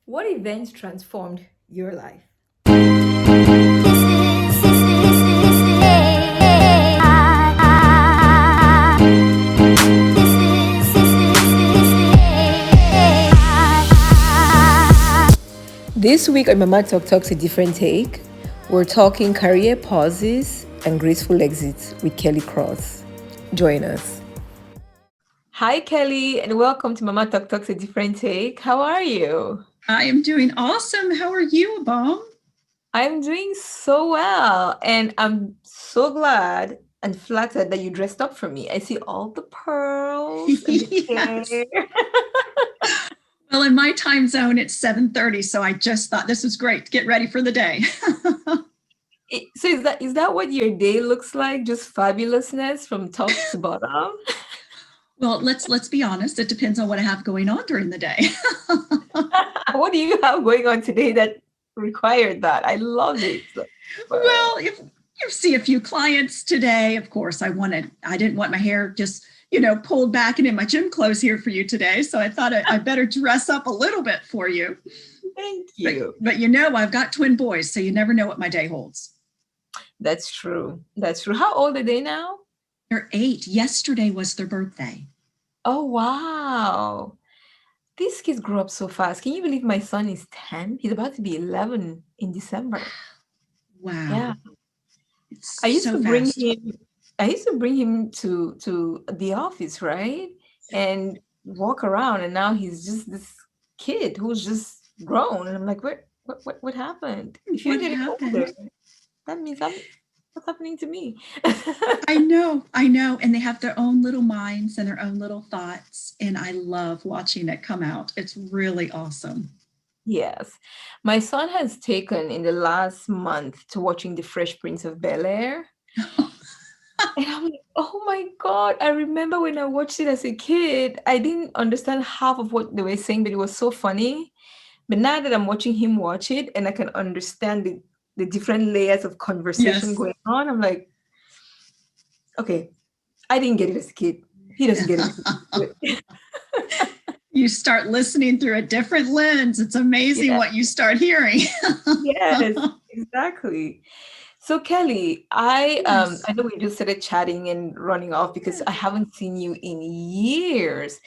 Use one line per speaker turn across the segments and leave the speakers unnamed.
What events transformed your life? This week on Mama Talk Talks a different take, we're talking career pauses and graceful exits with Kelli Cross. Join us. Hi, Kelli, and welcome to Mama Talk Talks a different take. How are you?
I am doing awesome. How are you, Abam?
I'm doing so well, and I'm so glad and flattered that you dressed up for me. I see all the pearls and the
Yes.
hair.
Well, in my time zone, it's 7:30, so I just thought this was great. Get ready for the day.
So is that what your day looks like? Just fabulousness from top to bottom?
Well, let's be honest. It depends on what I have going on during the day.
What do you have going on today that required that? I love it.
Well, if you see a few clients today, of course, I didn't want my hair just pulled back and in my gym clothes here for you today. So I thought I better dress up a little bit for you.
Thank
But,
you.
but I've got twin boys, so you never know what my day holds.
That's true. That's true. How old are they now?
They're 8. Yesterday was their birthday.
Oh, wow. These kids grow up so fast. Can you believe my son is 10? He's about to be 11 in December. Yeah.
Wow. It's
I used
so
to bring
fast.
him I used to bring him to the office, right? And walk around, and now he's just this kid who's just grown. And I'm like, what happened? If you're
What
getting older,
happened?
that means what's happening to me?
I know. And they have their own little minds and their own little thoughts. And I love watching it come out. It's really awesome.
Yes. My son has taken in the last month to watching The Fresh Prince of Bel-Air. And I'm like, oh my God. I remember when I watched it as a kid, I didn't understand half of what they were saying, but it was so funny. But now that I'm watching him watch it and I can understand the different layers of conversation
Yes.
going on, I'm like, okay, I didn't get it as a kid. He doesn't get it as a kid.
You start listening through a different lens. It's amazing
Yeah,
what you start hearing.
yes, exactly. So Kelli, I
Yes.
know we just started chatting and running off because I haven't seen you in years.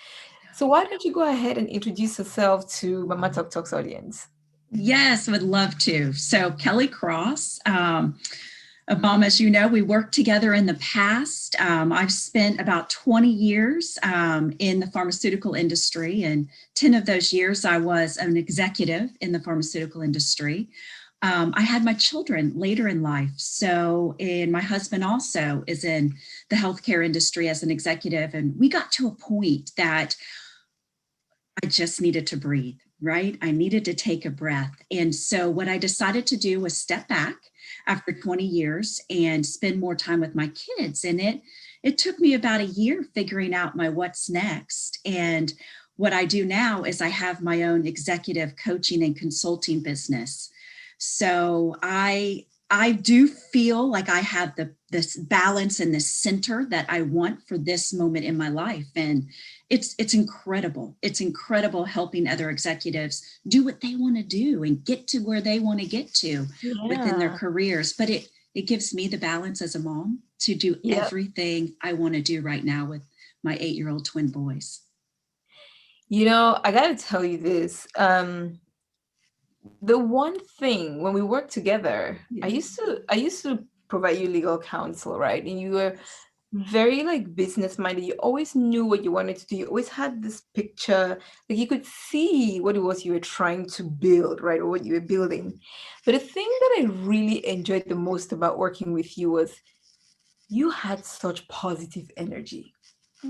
So why don't you go ahead and introduce yourself to Mama Talk Talks audience?
Yes, would love to. So, Kelli Cross, Obama, as you know, we worked together in the past. I've spent about 20 years in the pharmaceutical industry, and 10 of those years I was an executive in the pharmaceutical industry. I had my children later in life. So, and my husband also is in the healthcare industry as an executive. And we got to a point that I just needed to breathe, right? I needed to take a breath. And so what I decided to do was step back after 20 years and spend more time with my kids. And it took me about a year figuring out my what's next. And what I do now is I have my own executive coaching and consulting business. So I do feel like I have this balance and this center that I want for this moment in my life. And it's incredible. It's incredible helping other executives do what they want to do and get to where they want to get to within their
Yeah.
careers. But it gives me the balance as a mom to do
Yeah.
everything I want to do right now with my 8-year-old twin boys.
I gotta tell you this. The one thing when we worked together, I used
Yes.
to I used to provide you legal counsel, right? And you were very like business minded. You always knew what you wanted to do. You always had this picture, like you could see what it was you were trying to build, right? Or what you were building. But the thing that I really enjoyed the most about working with you was you had such positive energy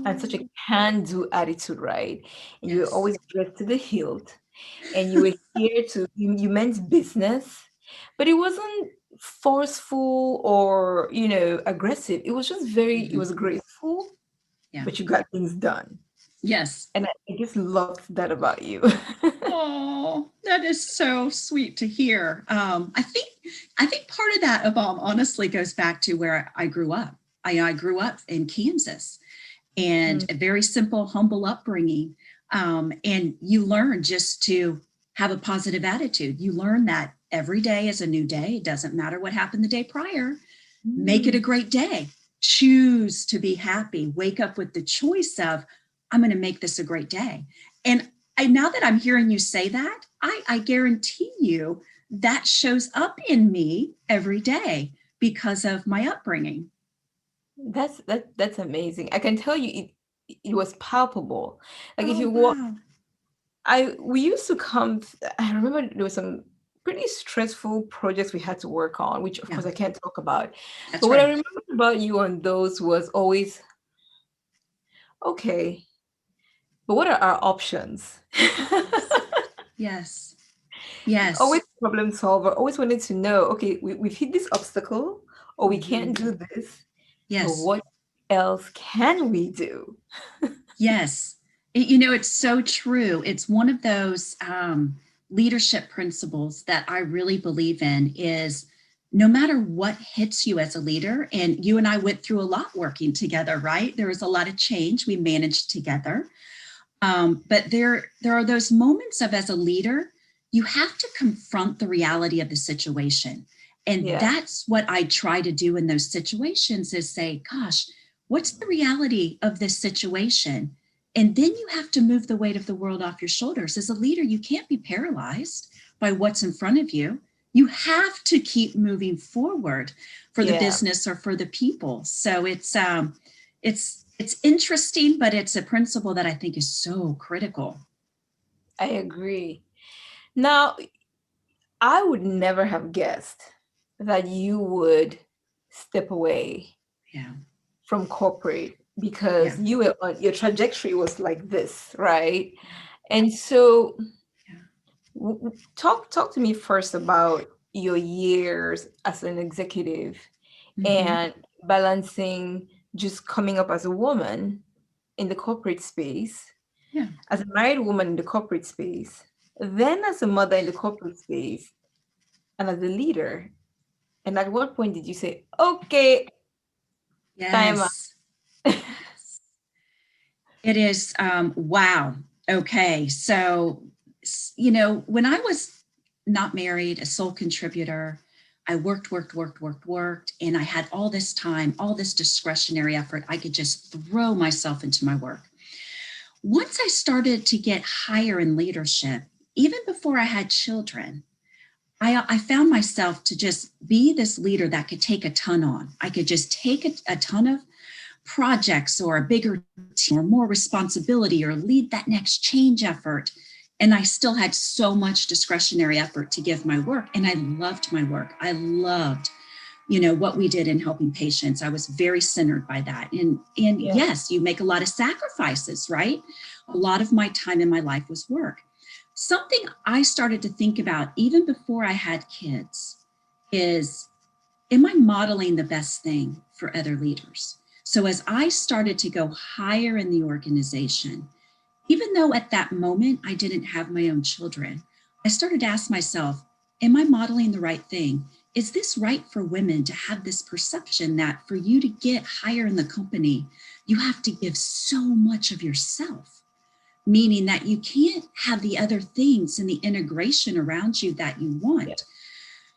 and such a
Oh,
can-do attitude, right? And you were
yes.
always dressed to the hilt, and you were here you meant business, but it wasn't forceful or aggressive. It was just it
Mhm.
was graceful,
Yeah.
but you got things done.
Yes.
And I just loved that about you.
Oh, that is so sweet to hear. I think part of that, honestly goes back to where I grew up. I grew up in Kansas, and
Mm,
a very simple, humble upbringing. And you learn just to have a positive attitude. You learn that every day is a new day. It doesn't matter what happened the day prior. Make it a great day. Choose to be happy. Wake up with the choice of, I'm going to make this a great day. And now that I'm hearing you say that, I guarantee you that shows up in me every day because of my upbringing.
That's amazing. I can tell you it was palpable. Like if
Oh,
you walk,
wow.
we used to come. I remember there was some pretty stressful projects we had to work on, which of
Yeah,
course I can't talk about. But
that's
what I
right.
remember about you on those was always, okay, but what are our options?
Yes. Yes. Yes.
Always problem solver, always wanted to know, okay, we've hit this obstacle or we can't
Mhm.
do this, but
Yes.
what else can we do?
Yes. It's so true. It's one of those leadership principles that I really believe in is no matter what hits you as a leader, and you and I went through a lot working together, right? There was a lot of change we managed together. But there are those moments of, as a leader, you have to confront the reality of the situation. And
Yeah,
that's what I try to do in those situations is say, gosh, what's the reality of this situation? And then you have to move the weight of the world off your shoulders. As a leader, you can't be paralyzed by what's in front of you. You have to keep moving forward for the
yeah,
business or for the people. So it's interesting, but it's a principle that I think is so critical.
I agree. Now, I would never have guessed that you would step away
Yeah.
from corporate
Yeah.
because you were on your trajectory was like this, right?
Yeah.
And so
Yeah.
talk to me first about your years as an executive
Mm-hmm.
and balancing just coming up as a woman in the corporate space,
Yeah.
as a married woman in the corporate space, then as a mother in the corporate space, and as a leader. And at what point did you say, okay, time out?
Yes. Yes. It is. Wow. Okay. So, when I was not married, a sole contributor, I worked, and I had all this time, all this discretionary effort. I could just throw myself into my work. Once I started to get higher in leadership, even before I had children, I found myself to just be this leader that could take a ton on. I could just take a ton of projects or a bigger team or more responsibility or lead that next change effort. And I still had so much discretionary effort to give my work. And I loved my work. I loved, what we did in helping patients. I was very centered by that. And
Yeah,
yes, you make a lot of sacrifices, right? A lot of my time in my life was work. Something I started to think about even before I had kids is, am I modeling the best thing for other leaders? So as I started to go higher in the organization, even though at that moment I didn't have my own children, I started to ask myself, am I modeling the right thing? Is this right for women to have this perception that for you to get higher in the company, you have to give so much of yourself? Meaning that you can't have the other things and the integration around you that you
yeah,
want.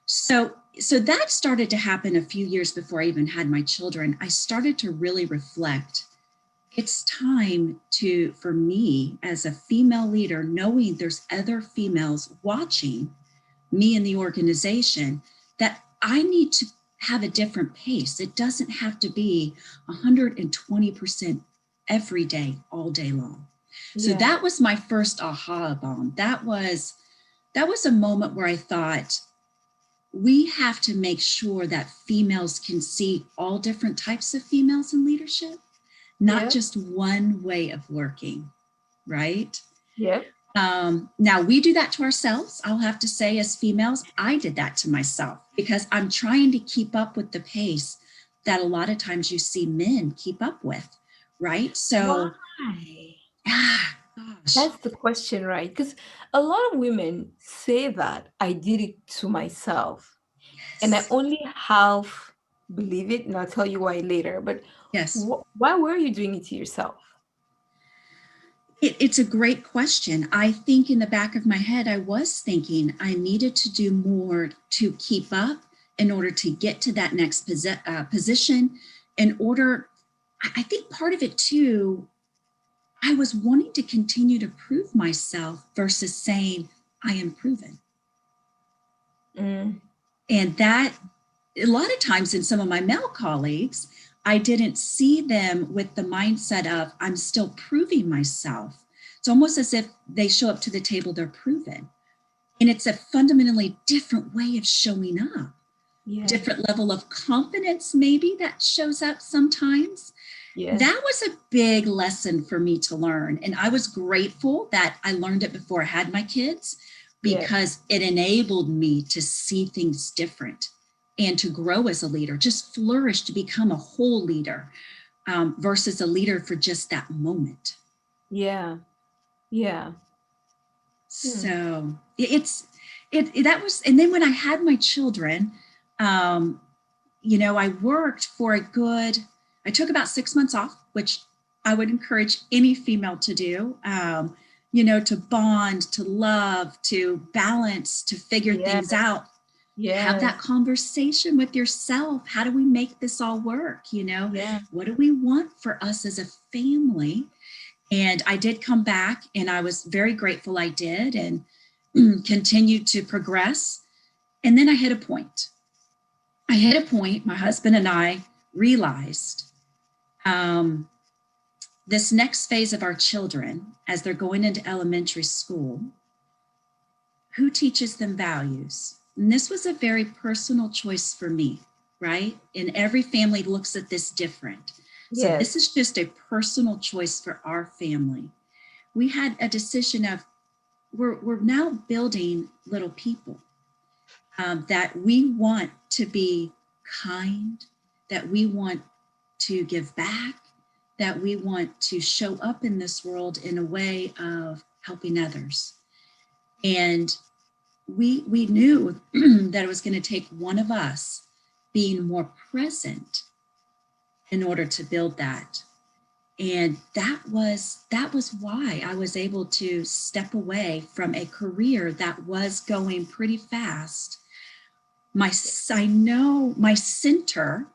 So that started to happen a few years before I even had my children. I started to really reflect. It's time for me as a female leader, knowing there's other females watching me in the organization, that I need to have a different pace. It doesn't have to be 120% every day, all day long. So
yeah,
that was my first aha bomb. That was a moment where I thought, we have to make sure that females can see all different types of females in leadership, not
yeah,
just one way of working, right?
yeah.
Now we do that to ourselves. I'll have to say, as females, I did that to myself because I'm trying to keep up with the pace that a lot of times you see men keep up with, right?
Why?
So, gosh,
That's the question, right? Because a lot of women say that I did it to myself, and I
yes,
only half believe it, and I'll tell you why later. But
yes.
why were you doing it to yourself?
It's a great question. I think in the back of my head, I was thinking I needed to do more to keep up in order to get to that next position. In order, I think part of it too, I was wanting to continue to prove myself versus saying I am proven.
Mm.
And that, a lot of times in some of my male colleagues, I didn't see them with the mindset of I'm still proving myself. It's almost as if they show up to the table, they're proven. And it's a fundamentally different way of showing up.
Yeah.
Different level of confidence maybe that shows up sometimes.
Yeah.
That was a big lesson for me to learn. And I was grateful that I learned it before I had my kids, because it enabled me to see things different and to grow as a leader, just flourish to become a whole leader versus a leader for just that moment.
Yeah. Yeah.
So that was, and then when I had my children, you know, I worked for I took about 6 months off, which I would encourage any female to do, you know, to bond, to love, to balance, to figure things out. Have that conversation with yourself. How do we make this all work? You know, what do we want for us as a family? And I did come back, and I was very grateful I did, and continued to progress. And then I hit a point. My husband and I realized this next phase of our children, as they're going into elementary school, who teaches them values? And this was a very personal choice for me, right? And every family looks at this different. So this is just a personal choice for our family. We had a decision of we're now building little people that we want to be kind, that we want to give back, that we want to show up in this world in a way of helping others. And we knew that it was going to take one of us being more present in order to build that. And that was why I was able to step away from a career that was going pretty fast. I know my center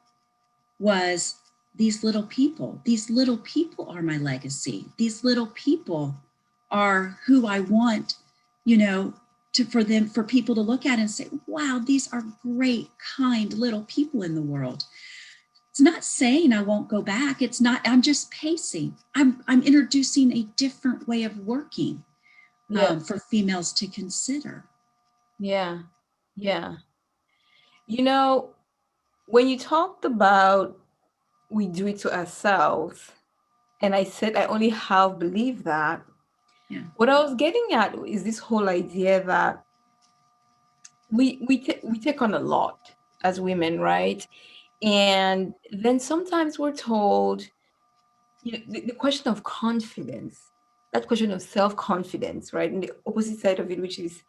was these little people. These little people are my legacy. These little people are who I want, you know, for people to look at and say, wow, these are great, kind little people in the world. It's not saying I won't go back. It's not, I'm just pacing. I'm introducing a different way of working for females to consider.
Yeah. Yeah. You know, when you talked about we do it to ourselves, and I said I only half believe that, what I was getting at is this whole idea that we take on a lot as women, right? And then sometimes we're told, you know, the question of confidence, that question of self-confidence, right? And the opposite side of it, which is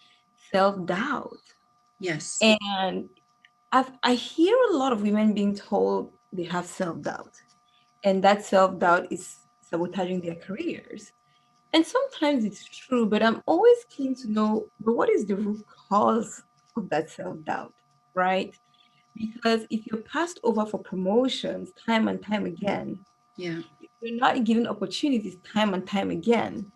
self-doubt.
Yes.
And I hear a lot of women being told they have self-doubt, and that self-doubt is sabotaging their careers. And sometimes it's true, but I'm always keen to know, but what is the root cause of that self-doubt, right? Because if you're passed over for promotions time and time again, if you're not given opportunities time and time again,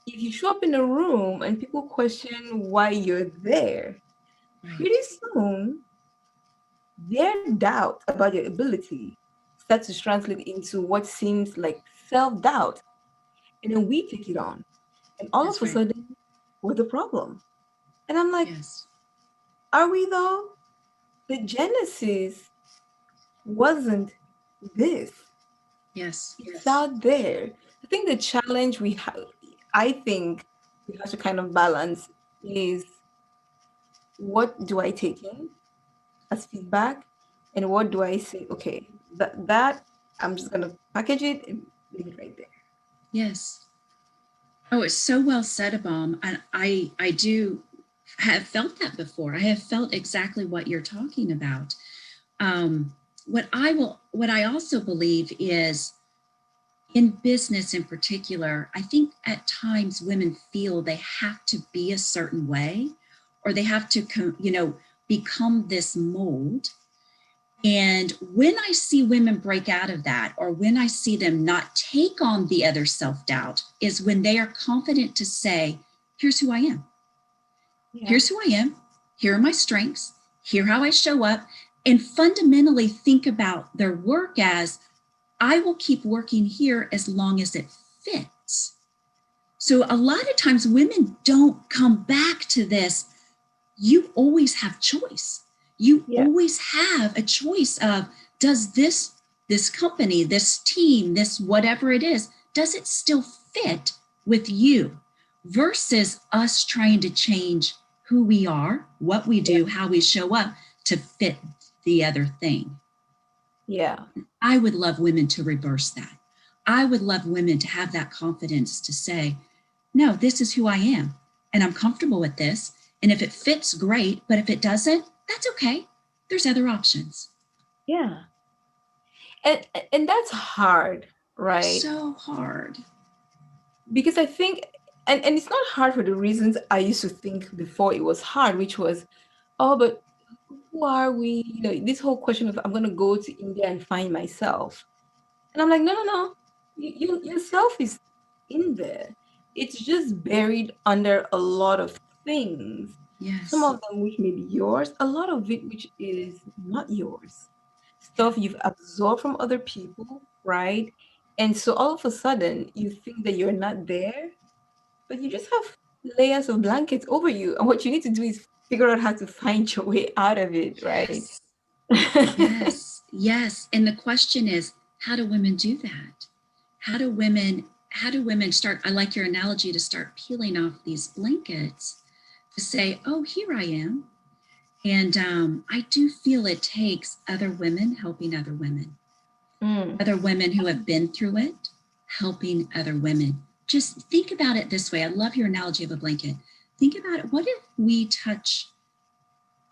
if you show up in a room and people question why you're there, pretty soon their doubt about your ability starts to translate into what seems like self-doubt. And then we take it on. And all of a sudden, we're the problem. And I'm like, are we though? The genesis wasn't this. It's out there. I think the challenge I think we have to kind of balance is, what do I take in as feedback? And what do I say, okay, that I'm just gonna package it and leave it right there.
Yes. Oh, it's so well said, Abam. And I do have felt that before. I have felt exactly what you're talking about. What I also believe is In business in particular, I think at times women feel they have to be a certain way, or they have to, become this mold. And when I see women break out of that, or when I see them not take on the other self-doubt, is when they are confident to say, here's who I am. Yeah. Here's who I am. Here are my strengths. Here how I show up. And fundamentally think about their work as, I will keep working here as long as it fits. So a lot of times women don't come back to this. You always have choice. You always have a choice of, does this company, this team, this whatever it is, does it still fit with you? Versus us trying to change who we are, what we do, how we show up to fit the other thing.
Yeah.
I would love women to reverse that. I would love women to have that confidence to say, no, this is who I am, and I'm comfortable with this. And if it fits, great. But if it doesn't, that's okay. There's other options.
Yeah. And that's hard, right?
So hard.
Because I think, and it's not hard for the reasons I used to think before it was hard, which was, oh, but who are we? This whole question of, I'm going to go to India and find myself. And I'm like, no. Yourself is in there. It's just buried under a lot of things.
Yes.
Some of them which may be yours, a lot of it which is not yours. Stuff you've absorbed from other people, right? And so all of a sudden you think that you're not there, but you just have layers of blankets over you. And what you need to do is figure out how to find your way out of it, right?
Yes. Yes. And the question is, how do women do that? How do women start? I like your analogy, to start peeling off these blankets to say, oh, here I am. And I do feel it takes other women helping other women, other women who have been through it, helping other women. Just think about it this way. I love your analogy of a blanket. Think about it. What if we touch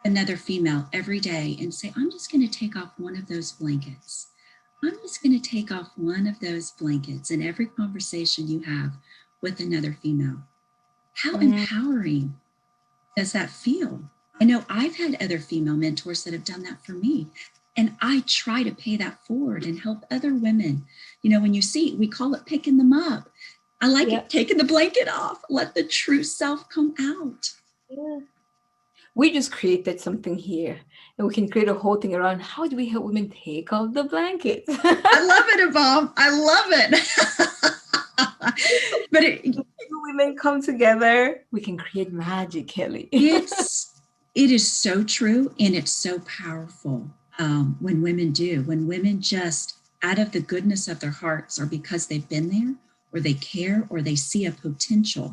another female every day and say, I'm just going to take off one of those blankets. I'm just going to take off one of those blankets in every conversation you have with another female. How empowering does that feel? I know I've had other female mentors that have done that for me. And I try to pay that forward and help other women. When you see, we call it picking them up. I like it, taking the blanket off. Let the true self come out.
Yeah. We just created something here, and we can create a whole thing around how do we help women take off the blankets.
I love it, Yvonne. I love it. But
women come together, we can create magic, Kelli.
It is so true, and it's so powerful when women do. When women just, out of the goodness of their hearts, or because they've been there, or they care, or they see a potential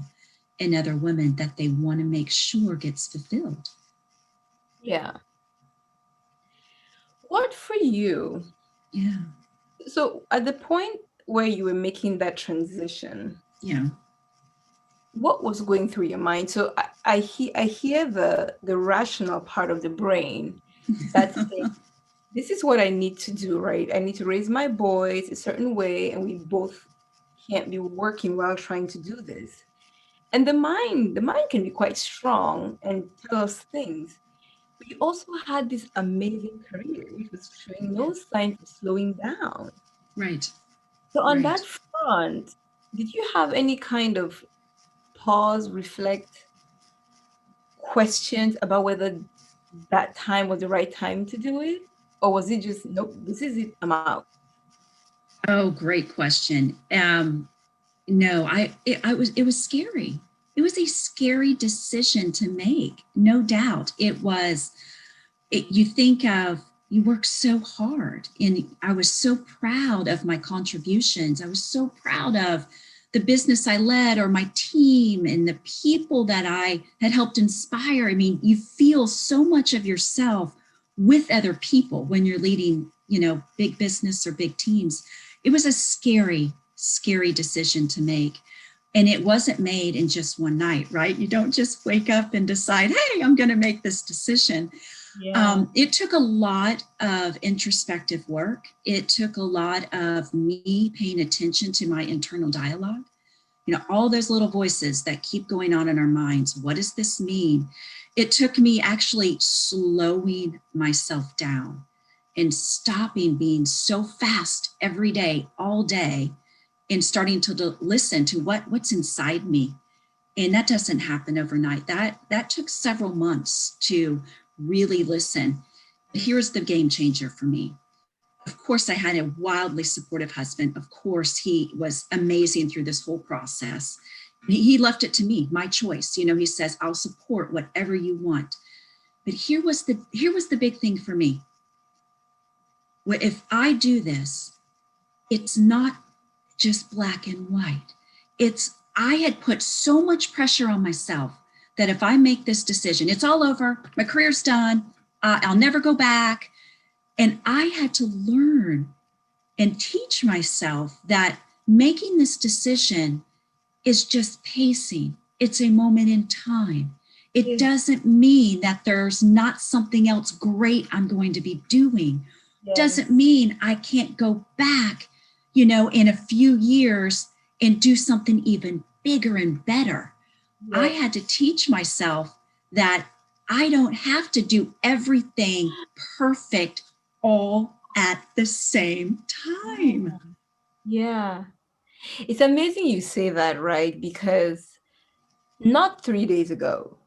in other women that they want to make sure gets fulfilled.
Yeah. What for you?
Yeah.
So at the point where you were making that transition, what was going through your mind? So I hear the rational part of the brain that's saying, this is what I need to do, right? I need to raise my boys a certain way, and we both can't be working while trying to do this. And the mind can be quite strong and tell us things. But you also had this amazing career, which was showing no signs of slowing down.
Right.
So on that front, did you have any kind of pause, reflect, questions about whether that time was the right time to do it? Or was it just, nope, this is it, I'm out?
Oh, great question. No, it was scary. It was a scary decision to make. No doubt. It was, you think of, you work so hard, and I was so proud of my contributions. I was so proud of the business I led, or my team, and the people that I had helped inspire. I mean, you feel so much of yourself with other people when you're leading, big business or big teams. It was a scary, scary decision to make. And it wasn't made in just one night, right? You don't just wake up and decide, hey, I'm going to make this decision.
Yeah.
It took a lot of introspective work. It took a lot of me paying attention to my internal dialogue. You know, all those little voices that keep going on in our minds. What does this mean? It took me actually slowing myself down and stopping being so fast every day, all day, and starting to listen to what's inside me. And that doesn't happen overnight. That took several months to really listen. But here's the game changer for me. Of course, I had a wildly supportive husband. Of course, he was amazing through this whole process. He left it to me, my choice. You know, he says, I'll support whatever you want. But here was the big thing for me. If I do this, it's not just black and white. I had put so much pressure on myself that if I make this decision, it's all over, my career's done, I'll never go back. And I had to learn and teach myself that making this decision is just pacing. It's a moment in time. It doesn't mean that there's not something else great I'm going to be doing. Doesn't mean I can't go back, you know, in a few years and do something even bigger and better. I had to teach myself that I don't have to do everything perfect all at the same time.
Yeah. It's amazing you say that, right? Because not 3 days ago,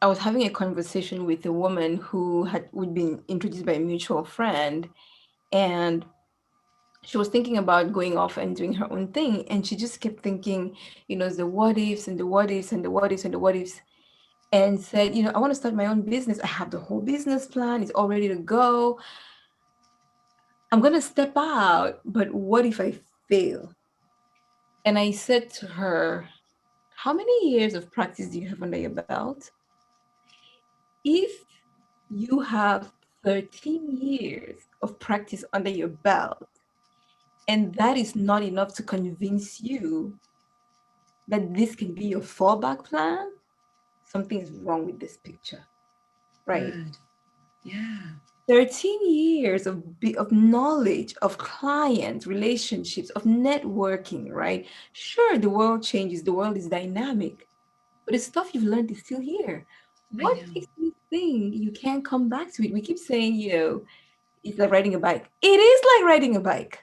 I was having a conversation with a woman would been introduced by a mutual friend, and she was thinking about going off and doing her own thing. And she just kept thinking, the what ifs and the what ifs and the what ifs and the what ifs, and said, I want to start my own business. I have the whole business plan. It's all ready to go. I'm going to step out, but what if I fail? And I said to her, how many years of practice do you have under your belt? If you have 13 years of practice under your belt, and that is not enough to convince you that this can be your fallback plan, something is wrong with this picture, right?
Good. Yeah.
13 years of knowledge, of clients, relationships, of networking, right? Sure, the world changes, the world is dynamic, but the stuff you've learned is still here.
I
What
know.
makes you think you can't come back to it? We keep saying, it's like riding a bike. It is like riding a bike.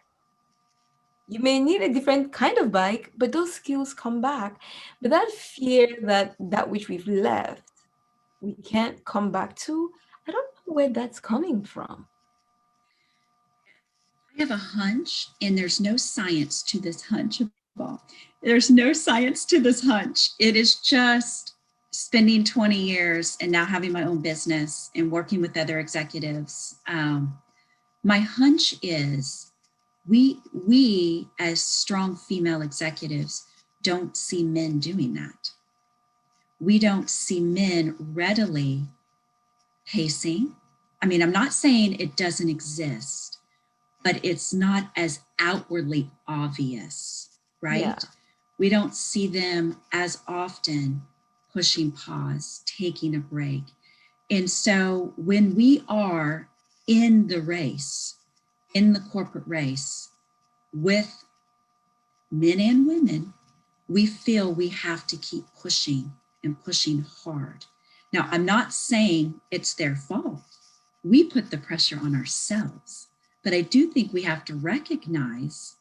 You may need a different kind of bike, but those skills come back. But that fear that which we've left, we can't come back to, I don't know where that's coming from.
I have a hunch, and there's no science to this hunch, Bob. There's no science to this hunch. It is just spending 20 years and now having my own business and working with other executives. My hunch is we as strong female executives don't see men doing that. We don't see men readily pacing. I mean, I'm not saying it doesn't exist, but it's not as outwardly obvious,
Yeah.
right? We don't see them as often pushing pause, taking a break. And so when we are in the race, in the corporate race with men and women, we feel we have to keep pushing and pushing hard. Now, I'm not saying it's their fault. We put the pressure on ourselves, but I do think we have to recognize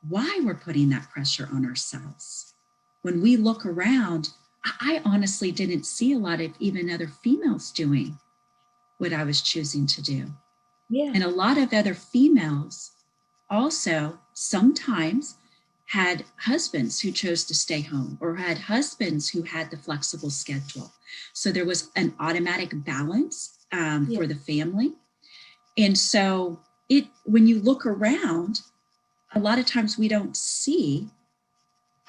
why we're putting that pressure on ourselves. When we look around, I honestly didn't see a lot of even other females doing what I was choosing to do.
Yeah.
And a lot of other females also sometimes had husbands who chose to stay home or had husbands who had the flexible schedule. So there was an automatic balance for the family. And so when you look around, a lot of times we don't see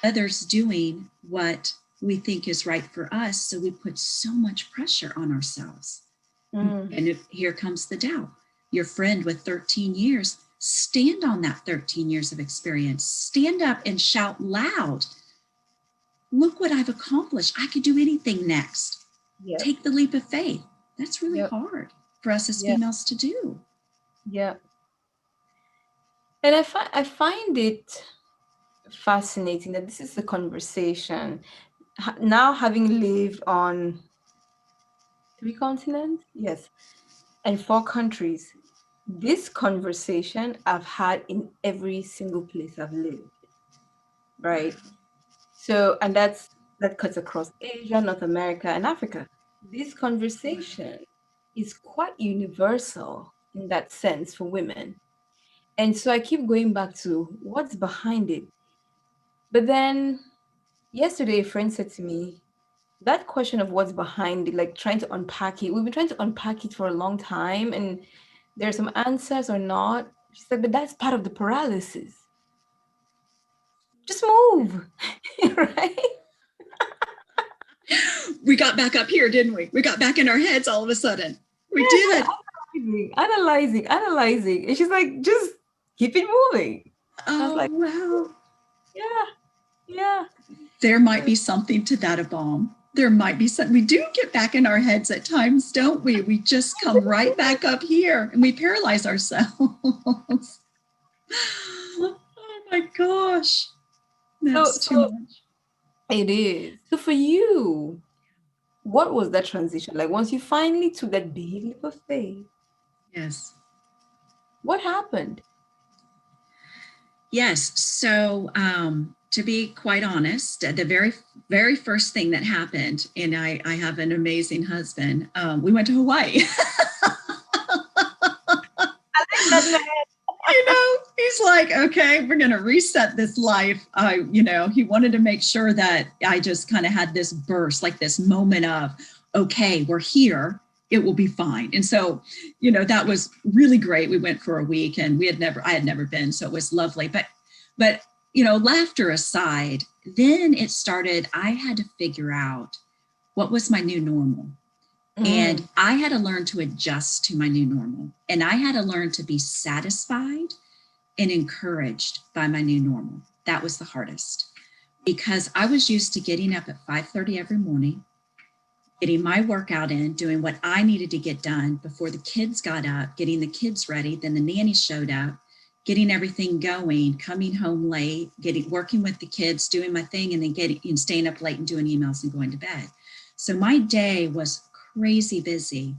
others doing what we think is right for us. So we put so much pressure on ourselves. And here comes the doubt. Your friend with 13 years, stand on that 13 years of experience. Stand up and shout loud. Look what I've accomplished. I could do anything next.
Yeah.
Take the leap of faith. That's really
Yep.
hard for us as
Yeah.
females to do.
Yeah. And I find it fascinating that this is the conversation. Now, having lived on 3 continents, yes, and 4 countries, this conversation I've had in every single place I've lived, right? So, and that cuts across Asia, North America, and Africa. This conversation is quite universal in that sense for women. And so I keep going back to what's behind it. But then yesterday, a friend said to me, that question of what's behind it, like trying to unpack it, we've been trying to unpack it for a long time, and there are some answers or not. She said, but that's part of the paralysis. Just move, right?
We got back up here, didn't we? We got back in our heads all of a sudden. We
Yes,
did.
we're analyzing. And she's like, just keep it moving. I was
Oh,
like,
wow.
yeah, yeah.
There might be something to that, Abam. There might be something. We do get back in our heads at times, don't we? We just come right back up here and we paralyze ourselves. Oh my gosh.
So,
That's too
so
much.
it is. So for you, what was that transition like? Once you finally took that big leap of faith,
Yes.
what happened?
Yes. So, to be quite honest, the very first thing that happened, and I have an amazing husband, we went to Hawaii. He's like, okay, we're going to reset this life. He wanted to make sure that I just kind of had this burst, like this moment of, okay, we're here. It will be fine. And so, that was really great. We went for a week and I had never been. So it was lovely. But, laughter aside, then it started, I had to figure out what was my new normal. And I had to learn to adjust to my new normal. And I had to learn to be satisfied and encouraged by my new normal. That was the hardest because I was used to getting up at 5:30 every morning, getting my workout in, doing what I needed to get done before the kids got up, getting the kids ready. Then the nanny showed up, getting everything going, coming home late, working with the kids, doing my thing, and then staying up late and doing emails and going to bed. So my day was crazy busy.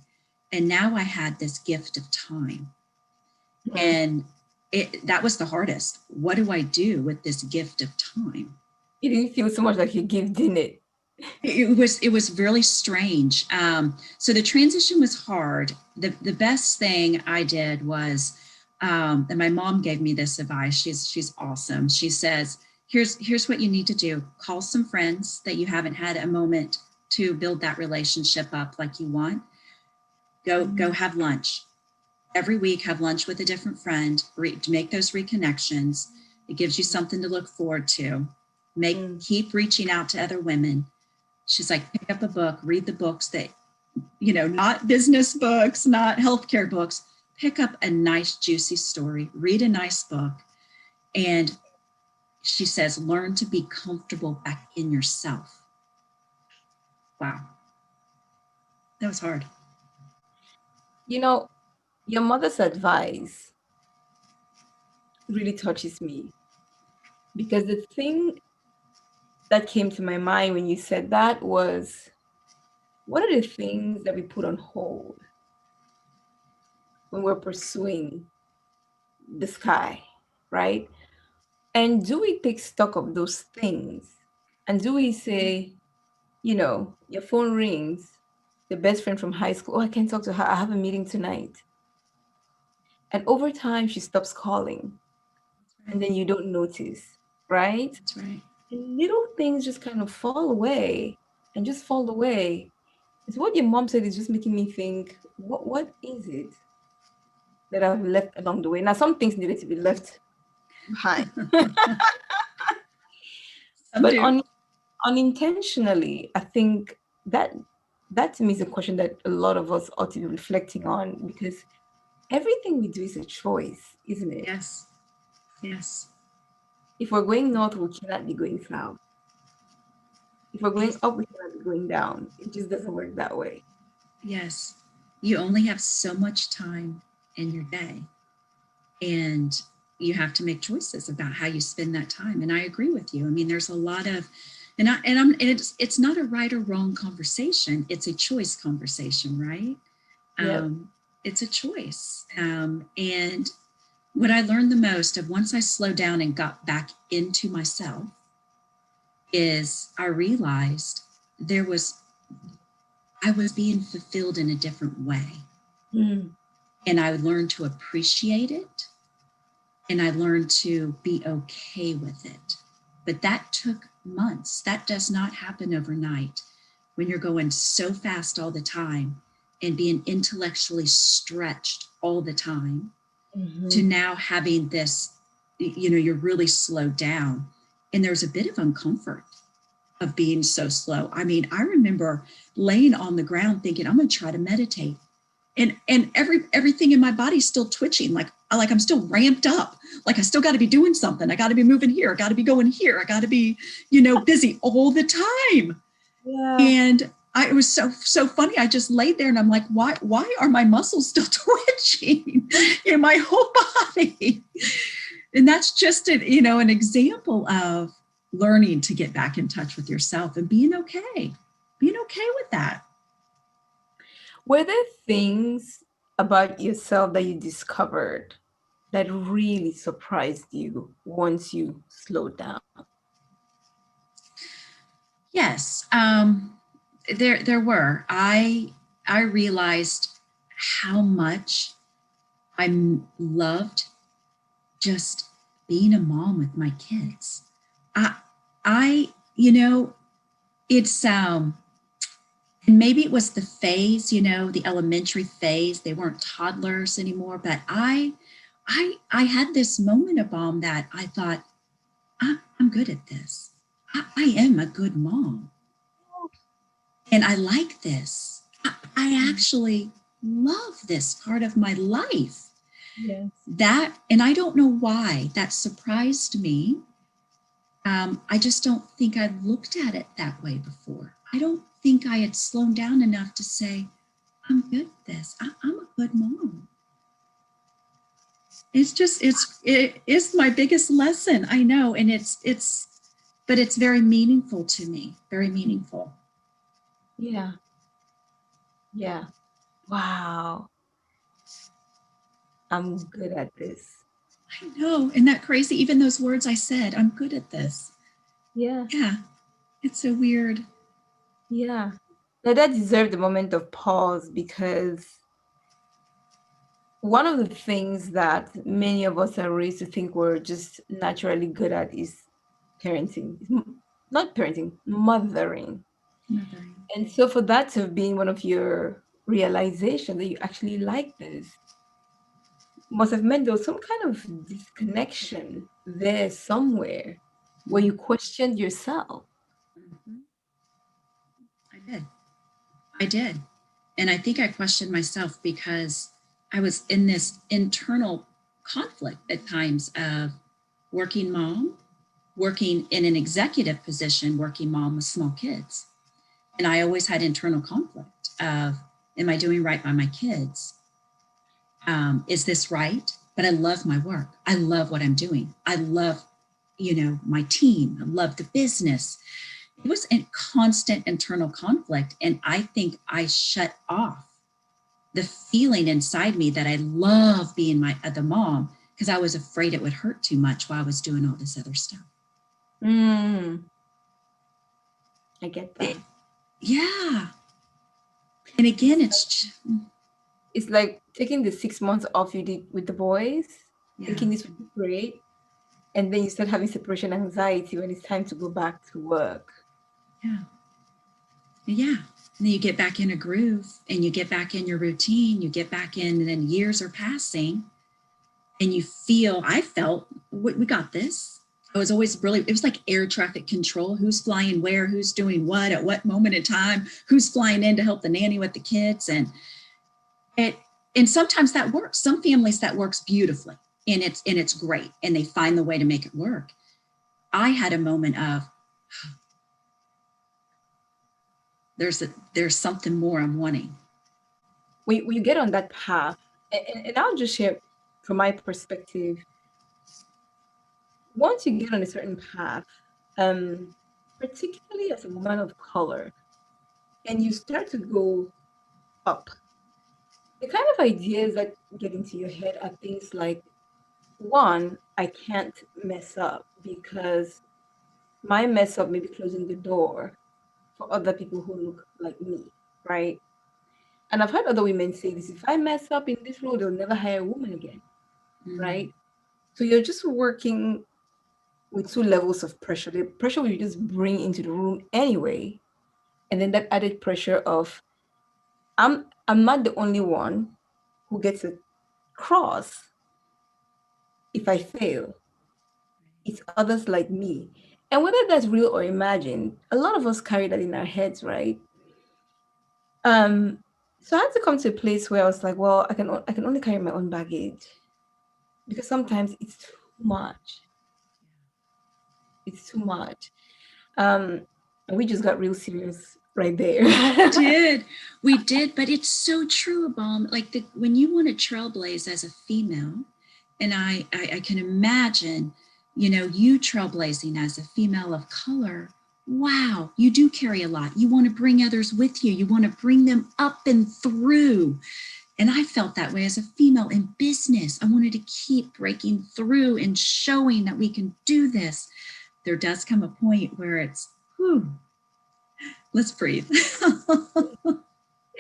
And now I had this gift of time. And that was the hardest. What do I do with this gift of time?
It didn't feel so much like you gift in it.
It was really strange. So the transition was hard. The best thing I did was, and my mom gave me this advice. She's awesome. She says, here's what you need to do. Call some friends that you haven't had a moment to build that relationship up like you want. Go have lunch. Every week, have lunch with a different friend, to make those reconnections. It gives you something to look forward to. Keep reaching out to other women. She's like, pick up a book, read the books that, not business books, not healthcare books. Pick up a nice, juicy story, read a nice book. And she says, learn to be comfortable back in yourself. Wow. That was hard.
Your mother's advice really touches me because the thing that came to my mind when you said that was, what are the things that we put on hold when we're pursuing the sky, right? And do we take stock of those things? And do we say, your phone rings, the best friend from high school, oh, I can't talk to her, I have a meeting tonight. And over time, she stops calling. And then you don't notice, right?
That's right.
And little things just kind of fall away and just fall away. It's what your mom said is just making me think, what is it that I've left along the way? Now, some things needed to be left behind. But unintentionally, I think that to me is a question that a lot of us ought to be reflecting on, because everything we do is a choice, isn't it?
Yes. Yes.
If we're going north, we cannot be going south. If we're going up, we cannot be going down. It just doesn't work that way.
Yes. you only have so much time in your day, and you have to make choices about how you spend that time. And I agree with you. I mean, there's a lot of, it's not a right or wrong conversation. It's a choice conversation, right?
Yep.
It's a choice. And what I learned the most of once I slowed down and got back into myself is I realized I was being fulfilled in a different way.
Mm.
And I learned to appreciate it, and I learned to be okay with it. But that took months. That does not happen overnight when you're going so fast all the time and being intellectually stretched all the time, to now having this, you're really slowed down. And there's a bit of uncomfort of being so slow. I mean, I remember laying on the ground thinking, I'm going to try to meditate. And everything in my body's still twitching, like I'm still ramped up, like I still got to be doing something. I got to be moving here. I got to be going here. I got to be, busy all the time.
Yeah.
And it was so funny. I just laid there and I'm like, why are my muscles still twitching in my whole body? And that's just an example of learning to get back in touch with yourself and being okay with that.
Were there things about yourself that you discovered that really surprised you once you slowed down?
Yes, there were. I realized how much I loved just being a mom with my kids. I it's and maybe it was the phase, the elementary phase. They weren't toddlers anymore, but I had this moment of mom that I thought, I'm good at this. I am a good mom. And I like this. I actually love this part of my life.
Yes.
And I don't know why that surprised me. I just don't think I looked at it that way before. I don't think I had slowed down enough to say, I'm good at this. I'm a good mom. It is my biggest lesson. I know. And but it's very meaningful to me, very meaningful.
Yeah. Yeah. Wow. I'm good at this.
I know. Isn't that crazy? Even those words I said, I'm good at this.
Yeah.
Yeah. It's so weird.
Yeah. Now that deserved a moment of pause, because one of the things that many of us are raised to think we're just naturally good at is parenting. Not parenting, mothering.
Mothering.
And so for that to have been one of your realization that you actually like this must have meant there was some kind of disconnection there somewhere where you questioned yourself.
Mm-hmm. I did. And I think I questioned myself because I was in this internal conflict at times of working mom, working in an executive position, working mom with small kids. And I always had internal conflict of, am I doing right by my kids? Is this right? But I love my work. I love what I'm doing. I love, my team. I love the business. It was a constant internal conflict. And I think I shut off the feeling inside me that I love being the mom, because I was afraid it would hurt too much while I was doing all this other stuff.
I get that.
Yeah. And again,
It's like taking the 6 months off you did with the boys, thinking this would be great, and then you start having separation anxiety when it's time to go back to work.
Yeah. Yeah. And then you get back in a groove and you get back in your routine, you get back in, and then years are passing and I felt, we got this. I was always it was like air traffic control. Who's flying where, who's doing what, at what moment in time, who's flying in to help the nanny with the kids. And sometimes that works. Some families that works beautifully and it's great. And they find the way to make it work. I had a moment of, there's something more I'm wanting.
when you get on that path, and I'll just share from my perspective, once you get on a certain path, um, particularly as a woman of color, and you start to go up, the kind of ideas that get into your head are things like, one, I can't mess up because my mess up may be closing the door for other people who look like me, right? And I've heard other women say this, if I mess up in this role, they'll never hire a woman again, right? So you're just working with two levels of pressure. The pressure will just bring into the room anyway, and then that added pressure of I'm not the only one who gets a cross if I fail. It's others like me. And whether that's real or imagined, a lot of us carry that in our heads, right? Um, so I had to come to a place where I was like, well, I can only carry my own baggage because sometimes it's too much. It's too much. And we just got real serious right there.
We did, but it's so true, Abam. Like when you want to trailblaze as a female, and I can imagine, you trailblazing as a female of color. Wow, you do carry a lot. You want to bring others with you. You want to bring them up and through. And I felt that way as a female in business. I wanted to keep breaking through and showing that we can do this. There does come a point where it's, whew, let's breathe.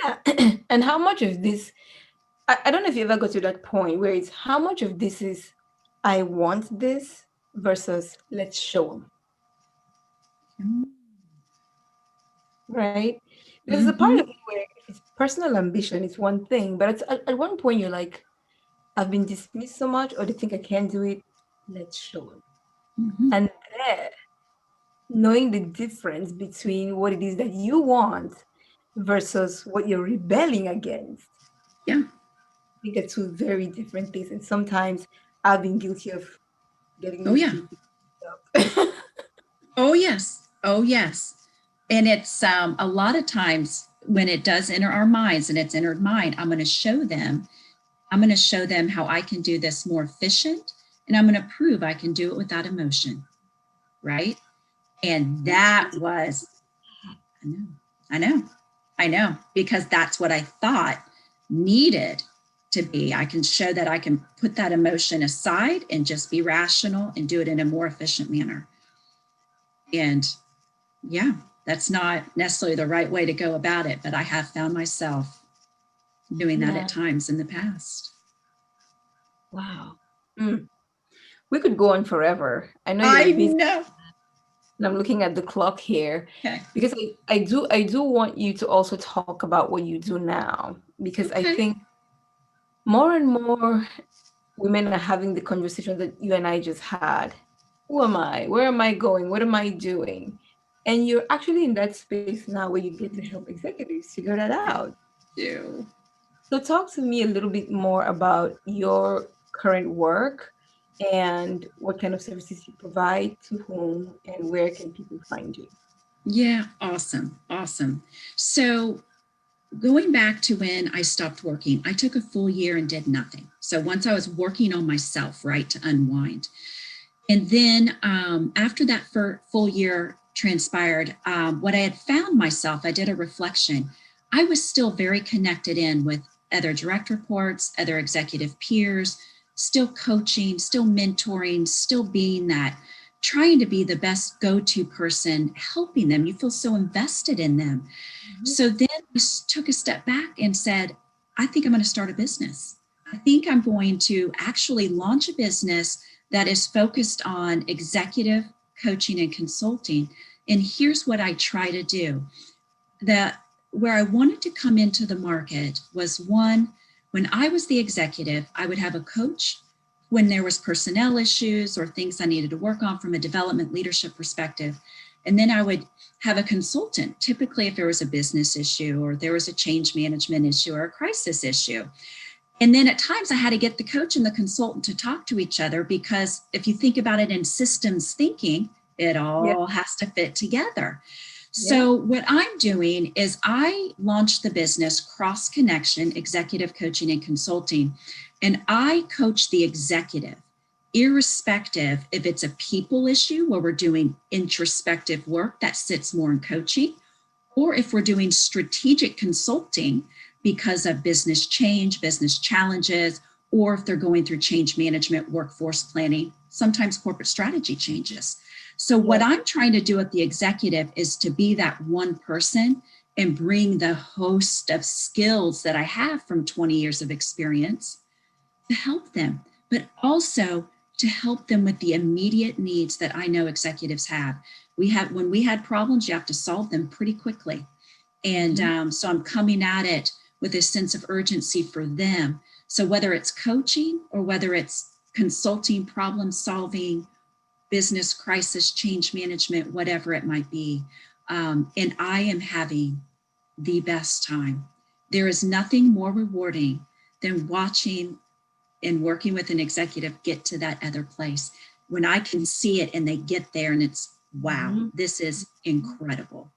Yeah. And how much of this, I don't know if you ever got to that point where it's how much of this is I want this versus let's show them. Right? There's a part of it where it's personal ambition, it's one thing, but at one point you're like, I've been dismissed so much, or they think I can't do it, let's show them. And there, knowing the difference between what it is that you want versus what you're rebelling against.
Yeah.
I think are two very different things. And sometimes I've been guilty of getting
up. Oh, yes. Oh, yes. And it's a lot of times when it does enter our minds and it's entered mine, I'm going to show them how I can do this more efficient. And I'm going to prove I can do it without emotion. Right. And that was, I know, because that's what I thought needed to be. I can show that I can put that emotion aside and just be rational and do it in a more efficient manner. And yeah, that's not necessarily the right way to go about it, but I have found myself doing that at times in the past.
Wow. We could go on forever. I know you're busy.
Know.
And I'm looking at the clock here because I do want you to also talk about what you do now, because I think more and more women are having the conversation that you and I just had. Who am I? Where am I going? What am I doing? And you're actually in that space now where you get to help executives figure that out. So talk to me a little bit more about your current work and what kind of services you provide to whom and where can people find you?
Yeah, awesome. So going back to when I stopped working, I took a full year and did nothing. So once I was working on myself, right, to unwind. And then after that full year transpired, what I had found myself, I did a reflection. I was still very connected in with other direct reports, other executive peers, still coaching, still mentoring, still being that, trying to be the best go-to person, helping them. You feel so invested in them. So then I took a step back and said, I think I'm going to start a business. I think I'm going to actually launch a business that is focused on executive coaching and consulting. And here's what I try to do. Where I wanted to come into the market was, one, when I was the executive, I would have a coach when there was personnel issues or things I needed to work on from a development leadership perspective. And then I would have a consultant, typically if there was a business issue or there was a change management issue or a crisis issue. And then at times I had to get the coach and the consultant to talk to each other, because if you think about it in systems thinking, it all has to fit together. So what I'm doing is I launched the business Cross Connection Executive Coaching and Consulting, and I coach the executive, irrespective if it's a people issue where we're doing introspective work that sits more in coaching, or if we're doing strategic consulting because of business change, business challenges, or if they're going through change management, workforce planning, sometimes corporate strategy changes. So what I'm trying to do at the executive is to be that one person and bring the host of skills that I have from 20 years of experience to help them, but also to help them with the immediate needs that I know executives have. When we had problems, you have to solve them pretty quickly. And so I'm coming at it with a sense of urgency for them. So whether it's coaching or whether it's consulting, problem solving, business crisis, change management, whatever it might be. And I am having the best time. There is nothing more rewarding than watching and working with an executive get to that other place. When I can see it and they get there and it's, wow, this is incredible.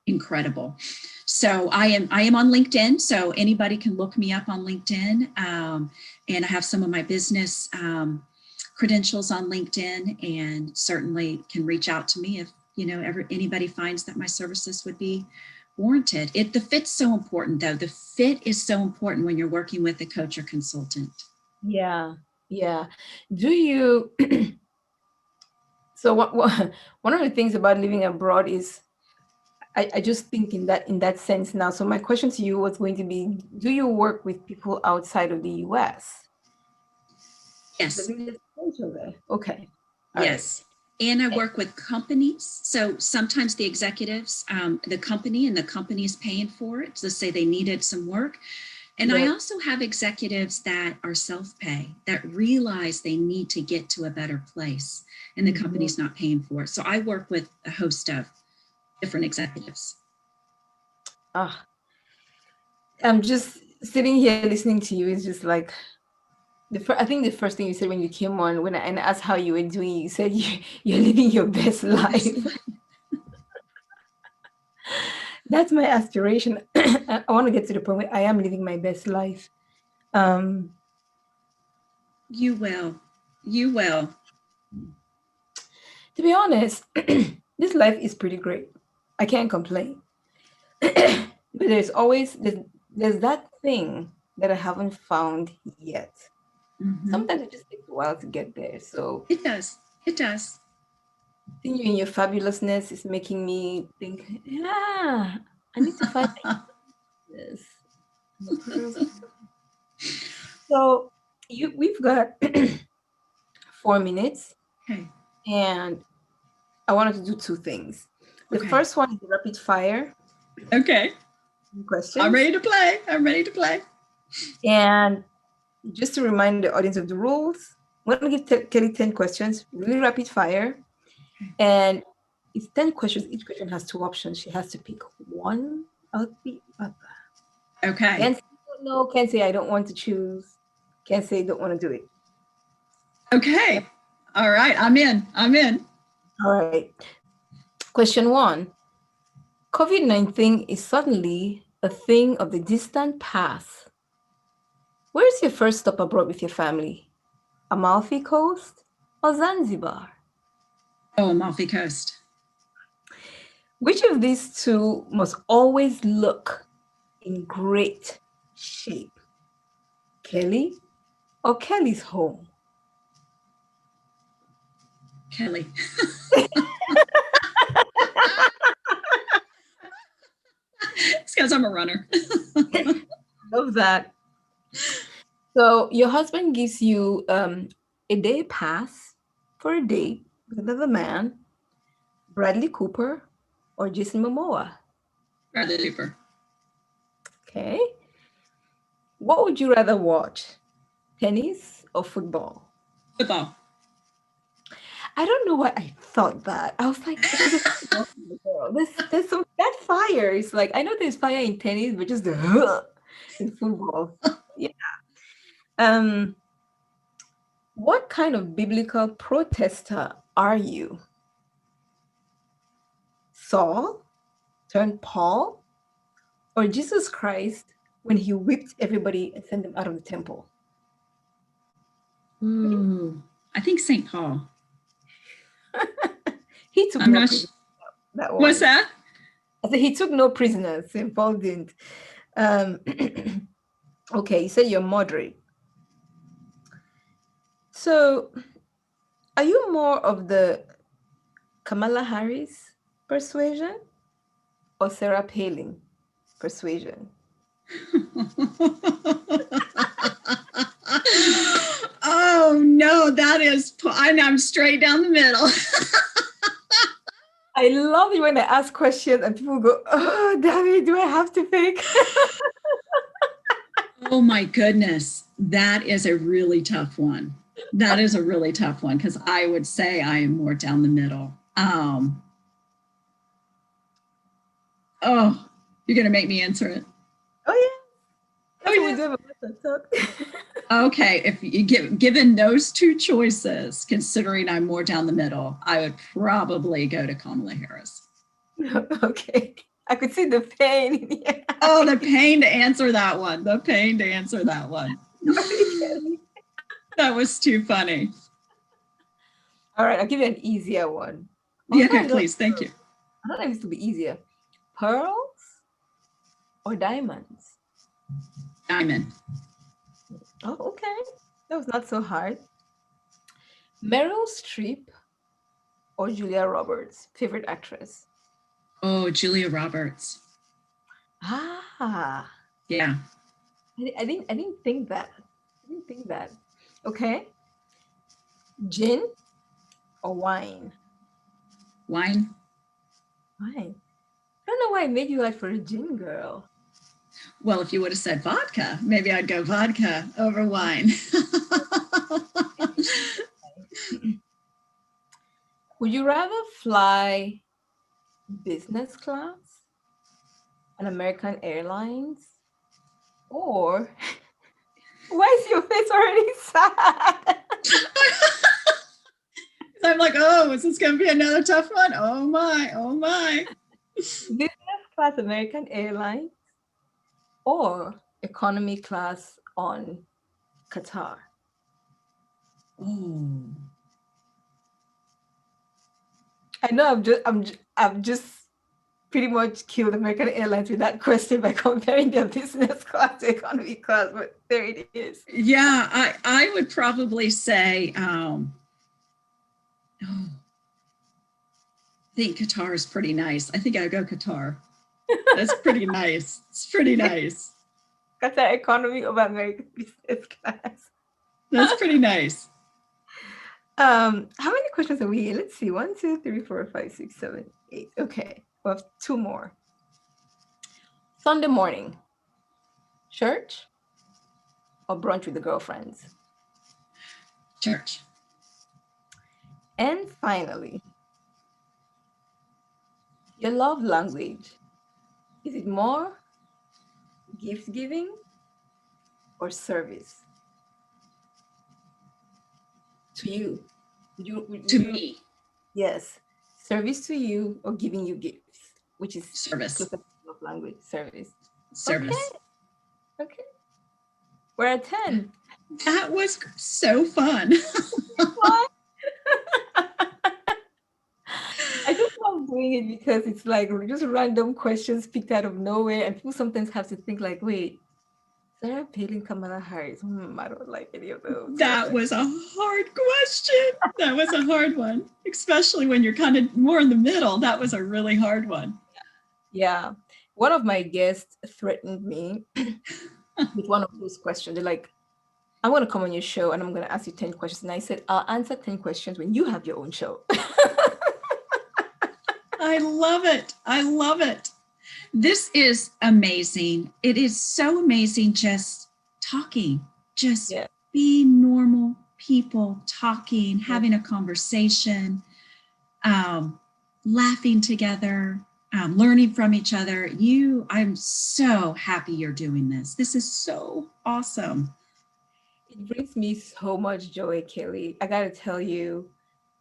Incredible. So I am on LinkedIn. So anybody can look me up on LinkedIn. And I have some of my business credentials on LinkedIn, and certainly can reach out to me if anybody finds that my services would be warranted. The fit's so important, though. The fit is so important when you're working with a coach or consultant.
Yeah. Do you? So one of the things about living abroad is, I just think in that sense now. So my question to you was going to be: do you work with people outside of the U.S.?
Yes.
Okay.
Yes. And I work with companies. So sometimes the executives, the company is paying for it. Let's say they needed some work. And I also have executives that are self-pay, that realize they need to get to a better place and the company's not paying for it. So I work with a host of different executives.
I'm just sitting here listening to you. Is just like, I think the first thing you said when you came on, when I asked how you were doing, you said you're living your best life. That's my aspiration. I want to get to the point where I am living my best life.
You will.
To be honest, this life is pretty great. I can't complain. But there's always there's that thing that I haven't found yet. Sometimes it just takes a while to get there. So
it does.
Seeing you in your fabulousness is making me think, I need to find this. So we've got 4 minutes.
Okay.
And I wanted to do 2 things. The first one is rapid fire.
Okay.
Questions.
I'm ready to play.
And just to remind the audience of the rules, I'm going to give Kelli 10 questions, really rapid fire. And it's 10 questions. Each question has 2 options. She has to pick one or the other.
Okay.
Can't say no, can't say I don't want to choose. Can't say don't want to do it.
Okay. All right. I'm in.
All right. Question 1. COVID-19 is suddenly a thing of the distant past. Where is your first stop abroad with your family? Amalfi Coast or Zanzibar?
Oh, Amalfi Coast.
Which of these 2 must always look in great shape? Kelli or Kelli's home?
Kelli. It's because I'm a runner.
Love that. So your husband gives you a day pass for a date with another man, Bradley Cooper or Jason Momoa?
Bradley Cooper.
Okay. What would you rather watch? Tennis or football?
Football.
I don't know why I thought that. I was like, there's some that fire. It's like, I know there's fire in tennis, but just the in football. Yeah. What kind of biblical protester are you? Saul turned Paul, or Jesus Christ when he whipped everybody and sent them out of the temple?
Ooh, I think St. Paul.
He took
I'm
no
not
prisoners. That
What's
one.
that?
I said he took no prisoners. St. Paul didn't. Um, okay, you said you're moderate. So, are you more of the Kamala Harris persuasion or Sarah Palin persuasion?
Oh no, I'm straight down the middle.
I love it when I ask questions and people go, "Oh, David, do I have to pick?"
Oh my goodness, that is a really tough one. That is a really tough one because I would say I am more down the middle. Oh, you're gonna make me answer it.
Oh yeah, that's
Oh
what we
yeah.
do have a talk.
Okay, if you given those two choices, considering I'm more down the middle, I would probably go to Kamala Harris.
Okay, I could see the pain in your
Oh, the pain to answer that one. The pain to answer that one. That was too funny.
All right, I'll give you an easier one.
Yeah,
Also,
okay, please. Thank you.
I don't know if this will be easier. Pearls or diamonds?
Diamond.
Oh, okay. That was not so hard. Meryl Streep or Julia Roberts? Favorite actress?
Oh, Julia Roberts.
Ah,
Yeah.
I didn't think that. I didn't think that. Okay. Gin or wine?
Wine.
Wine. I don't know why I made you like for a gin girl.
Well, if you would have said vodka, maybe I'd go vodka over wine.
Would you rather fly business class on American Airlines or why is your face already sad?
I'm like, oh, is this going to be another tough one? Oh my, oh my.
Business class American Airlines or economy class on Qatar?
Oh.
I know I've just pretty much killed American Airlines with that question by comparing their business class to economy class, but there it is.
Yeah, I would probably say, I think Qatar is pretty nice. I think I'd go Qatar. That's pretty nice. It's pretty nice.
Qatar economy over American business class.
That's pretty nice.
How many questions are we in? Let's see. 1, 2, 3, 4, 5, 6, 7, 8. Okay, we have 2 more. Sunday morning, church or brunch with the girlfriends?
Church.
And finally, your love language. Is it more gift giving or service? To you.
To me.
Yes. Service to you or giving you gifts, which is
Service.
closer to love language. Service.
Service.
Okay. We're at 10.
That was so fun.
I just love doing it because it's like just random questions picked out of nowhere, and people sometimes have to think like, wait, Sarah Palin, Kamala Harris. I don't like any of those.
That was a hard question. That was a hard one, especially when you're kind of more in the middle. That was a really hard one.
Yeah. One of my guests threatened me with one of those questions. They're like, I'm going to come on your show and I'm going to ask you 10 questions. And I said, I'll answer 10 questions when you have your own show.
I love it. I love it. This is amazing. It is so amazing just talking, just being normal people, talking, having a conversation, laughing together, learning from each other. I'm so happy you're doing this. This is so awesome.
It brings me so much joy, Kelly. I got to tell you,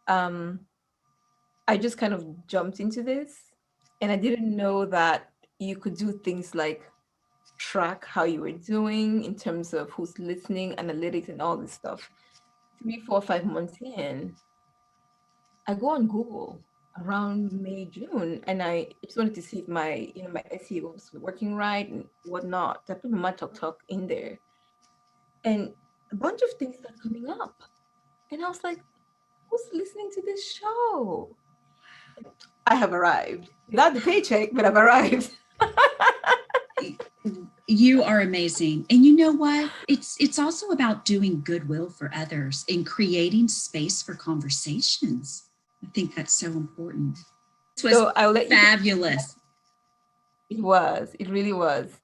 I just kind of jumped into this And I didn't know that you could do things like track how you were doing in terms of who's listening, analytics, and all this stuff. 3, 4, 5 months in, I go on Google around May, June, and I just wanted to see if my SEO was working right and whatnot. I put my talk in there, and a bunch of things started coming up, and I was like, "Who's listening to this show?" I have arrived without the paycheck, but I've arrived.
You are amazing. And you know what? It's also about doing goodwill for others and creating space for conversations. I think that's so important. This was
So I'll let you.
fabulous.
It was. It really was.